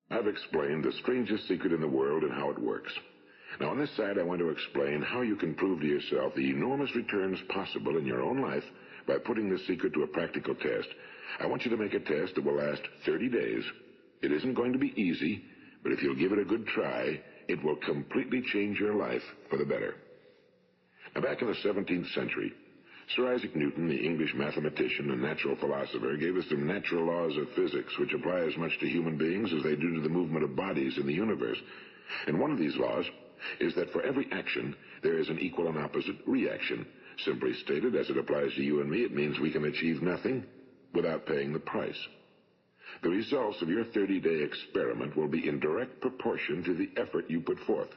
I've explained the strangest secret in the world and how it works. Now, on this side, I want to explain how you can prove to yourself the enormous returns possible in your own life by putting this secret to a practical test. I want you to make a test that will last 30 days. It isn't going to be easy, but if you'll give it a good try, it will completely change your life for the better. Now, back in the 17th century, Sir Isaac Newton, the English mathematician and natural philosopher, gave us some natural laws of physics which apply as much to human beings as they do to the movement of bodies in the universe. And one of these laws is that for every action, there is an equal and opposite reaction. Simply stated, as it applies to you and me, it means we can achieve nothing without paying the price. The results of your 30-day experiment will be in direct proportion to the effort you put forth.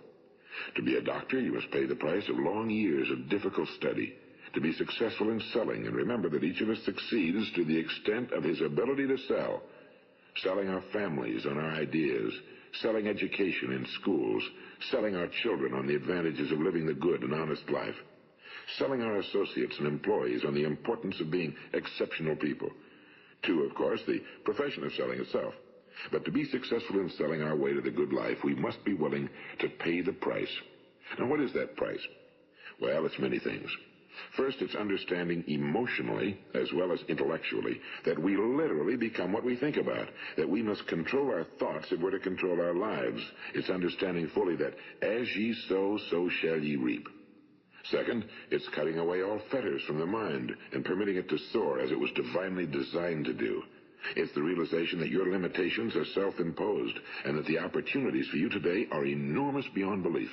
To be a doctor, you must pay the price of long years of difficult study. To be successful in selling, and remember that each of us succeeds to the extent of his ability to sell. Selling our families on our ideas, selling education in schools, selling our children on the advantages of living the good and honest life, selling our associates and employees on the importance of being exceptional people. To, of course, the profession of selling itself. But to be successful in selling our way to the good life, we must be willing to pay the price. Now, what is that price? Well, it's many things. First, it's understanding emotionally, as well as intellectually, that we literally become what we think about, that we must control our thoughts if we're to control our lives. It's understanding fully that as ye sow, so shall ye reap. Second, it's cutting away all fetters from the mind and permitting it to soar as it was divinely designed to do. It's the realization that your limitations are self-imposed and that the opportunities for you today are enormous beyond belief.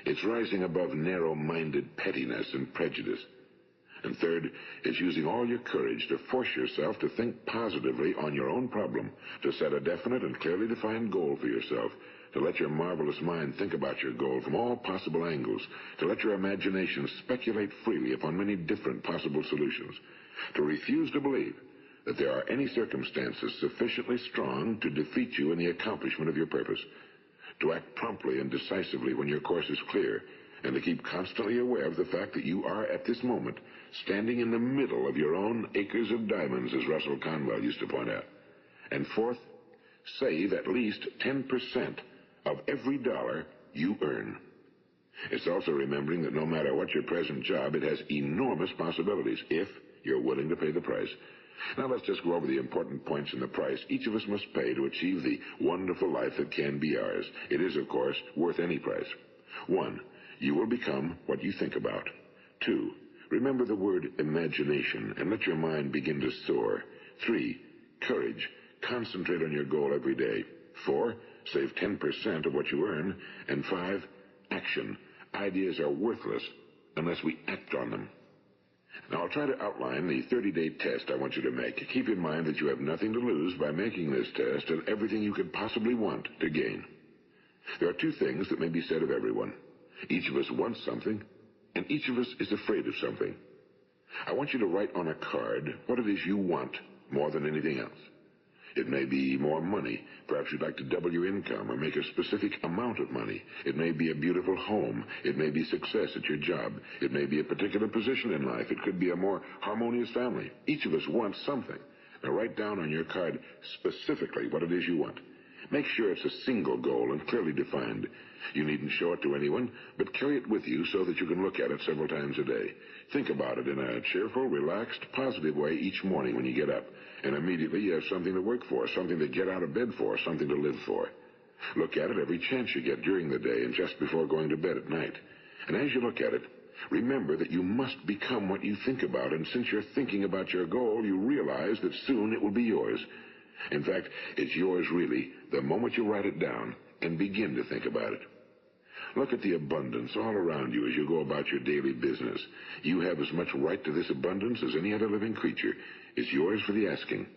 It's rising above narrow-minded pettiness and prejudice. And third, it's using all your courage to force yourself to think positively on your own problem, to set a definite and clearly defined goal for yourself, to let your marvelous mind think about your goal from all possible angles, to let your imagination speculate freely upon many different possible solutions, to refuse to believe that there are any circumstances sufficiently strong to defeat you in the accomplishment of your purpose, to act promptly and decisively when your course is clear, and to keep constantly aware of the fact that you are, at this moment, standing in the middle of your own acres of diamonds, as Russell Conwell used to point out. And fourth, save at least 10% of every dollar you earn. It's also remembering that no matter what your present job, it has enormous possibilities if you're willing to pay the price. Now let's just go over the important points in the price each of us must pay to achieve the wonderful life that can be ours. It is, of course, worth any price. 1, you will become what you think about. 2, remember the word imagination and let your mind begin to soar. 3, courage. Concentrate on your goal every day. 4, save 10% of what you earn. And 5, action. Ideas are worthless unless we act on them. Now, I'll try to outline the 30-day test I want you to make. Keep in mind that you have nothing to lose by making this test and everything you could possibly want to gain. There are 2 things that may be said of everyone. Each of us wants something, and each of us is afraid of something. I want you to write on a card what it is you want more than anything else. It may be more money. Perhaps you'd like to double your income or make a specific amount of money. It may be a beautiful home. It may be success at your job. It may be a particular position in life. It could be a more harmonious family. Each of us wants something. Now write down on your card specifically what it is you want. Make sure it's a single goal and clearly defined. You needn't show it to anyone, but carry it with you so that you can look at it several times a day. Think about it in a cheerful, relaxed, positive way each morning when you get up. And immediately you have something to work for, something to get out of bed for, something to live for. Look at it every chance you get during the day and just before going to bed at night. And as you look at it, remember that you must become what you think about, and since you're thinking about your goal, you realize that soon it will be yours. In fact, it's yours really the moment you write it down and begin to think about it. Look at the abundance all around you as you go about your daily business. You have as much right to this abundance as any other living creature. It's yours for the asking.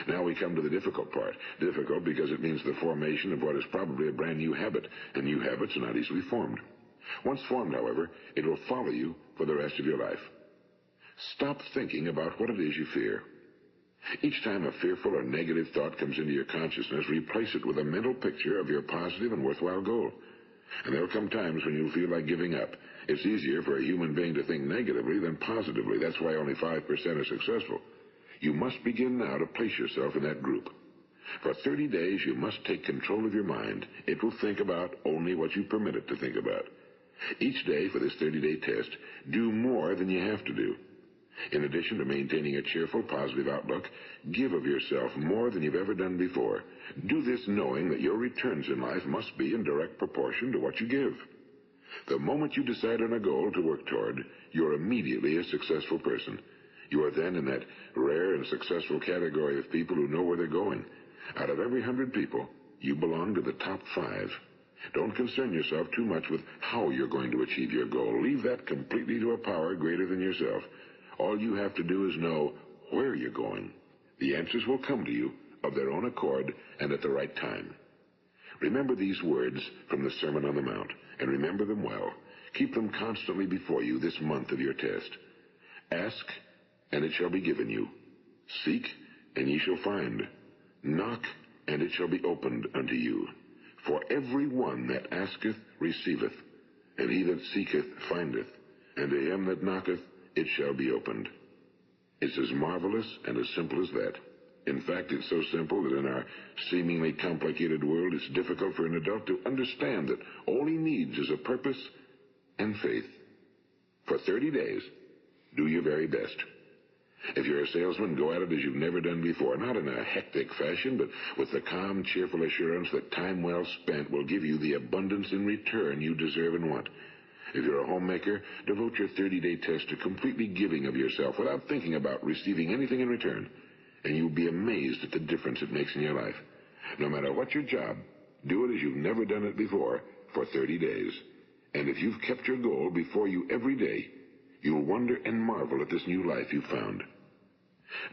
Now we come to the difficult part. Difficult because it means the formation of what is probably a brand new habit, and new habits are not easily formed. Once formed, however, it will follow you for the rest of your life. Stop thinking about what it is you fear. Each time a fearful or negative thought comes into your consciousness, replace it with a mental picture of your positive and worthwhile goal. And there will come times when you'll feel like giving up. It's easier for a human being to think negatively than positively. That's why only 5% are successful. You must begin now to place yourself in that group. For 30 days, you must take control of your mind. It will think about only what you permit it to think about. Each day for this 30-day test, do more than you have to do. In addition to maintaining a cheerful, positive outlook, give of yourself more than you've ever done before. Do this knowing that your returns in life must be in direct proportion to what you give. The moment you decide on a goal to work toward, you're immediately a successful person. You are then in that rare and successful category of people who know where they're going. Out of every 100 people, you belong to the top 5. Don't concern yourself too much with how you're going to achieve your goal. Leave that completely to a power greater than yourself. All you have to do is know where you're going. The answers will come to you of their own accord and at the right time. Remember these words from the Sermon on the Mount, and remember them well. Keep them constantly before you this month of your test. Ask, and it shall be given you. Seek, and ye shall find. Knock, and it shall be opened unto you. For every one that asketh receiveth, and he that seeketh findeth, and to him that knocketh it shall be opened. It's as marvelous and as simple as that. In fact, it's so simple that in our seemingly complicated world, it's difficult for an adult to understand that all he needs is a purpose and faith. For 30 days, do your very best. If you're a salesman, go at it as you've never done before, not in a hectic fashion, but with the calm, cheerful assurance that time well spent will give you the abundance in return you deserve and want. If you're a homemaker, devote your 30-day test to completely giving of yourself without thinking about receiving anything in return, and you'll be amazed at the difference it makes in your life. No matter what your job, do it as you've never done it before for 30 days. And if you've kept your goal before you every day, you'll wonder and marvel at this new life you've found.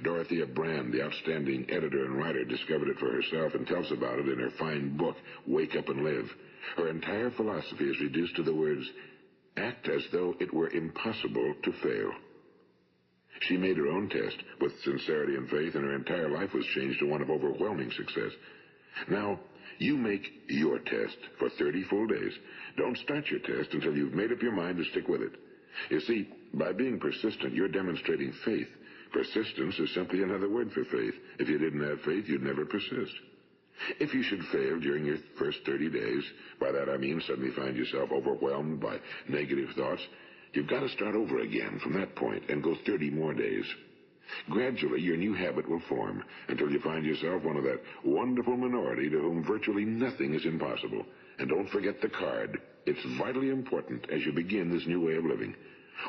Dorothea Brand, the outstanding editor and writer, discovered it for herself and tells about it in her fine book, Wake Up and Live. Her entire philosophy is reduced to the words, act as though it were impossible to fail. She made her own test with sincerity and faith, and her entire life was changed to one of overwhelming success. Now, you make your test for 30 full days. Don't start your test until you've made up your mind to stick with it. You see, by being persistent, you're demonstrating faith. Persistence is simply another word for faith. If you didn't have faith, you'd never persist. If you should fail during your first 30 days, by that I mean suddenly find yourself overwhelmed by negative thoughts, you've got to start over again from that point and go 30 more days. Gradually, your new habit will form until you find yourself one of that wonderful minority to whom virtually nothing is impossible. And don't forget the card. It's vitally important as you begin this new way of living.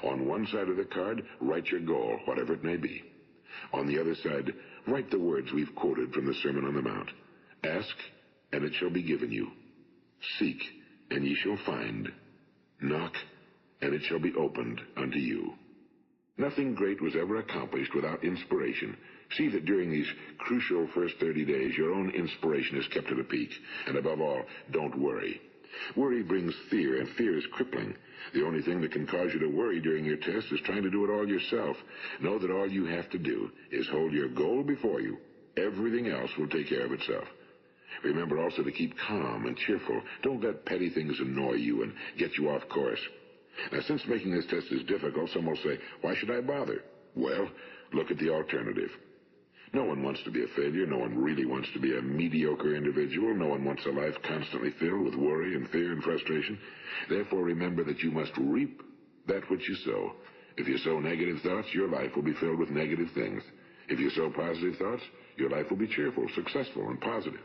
On one side of the card, write your goal, whatever it may be. On the other side, write the words we've quoted from the Sermon on the Mount. Ask, and it shall be given you. Seek, and ye shall find. Knock, and it shall be opened unto you. Nothing great was ever accomplished without inspiration. See that during these crucial first 30 days, your own inspiration is kept at a peak. And above all, don't worry. Worry brings fear, and fear is crippling. The only thing that can cause you to worry during your test is trying to do it all yourself. Know that all you have to do is hold your goal before you. Everything else will take care of itself. Remember also to keep calm and cheerful. Don't let petty things annoy you and get you off course. Now, since making this test is difficult, some will say, why should I bother? Well, look at the alternative. No one wants to be a failure. No one really wants to be a mediocre individual. No one wants a life constantly filled with worry and fear and frustration. Therefore, remember that you must reap that which you sow. If you sow negative thoughts, your life will be filled with negative things. If you sow positive thoughts, your life will be cheerful, successful, and positive.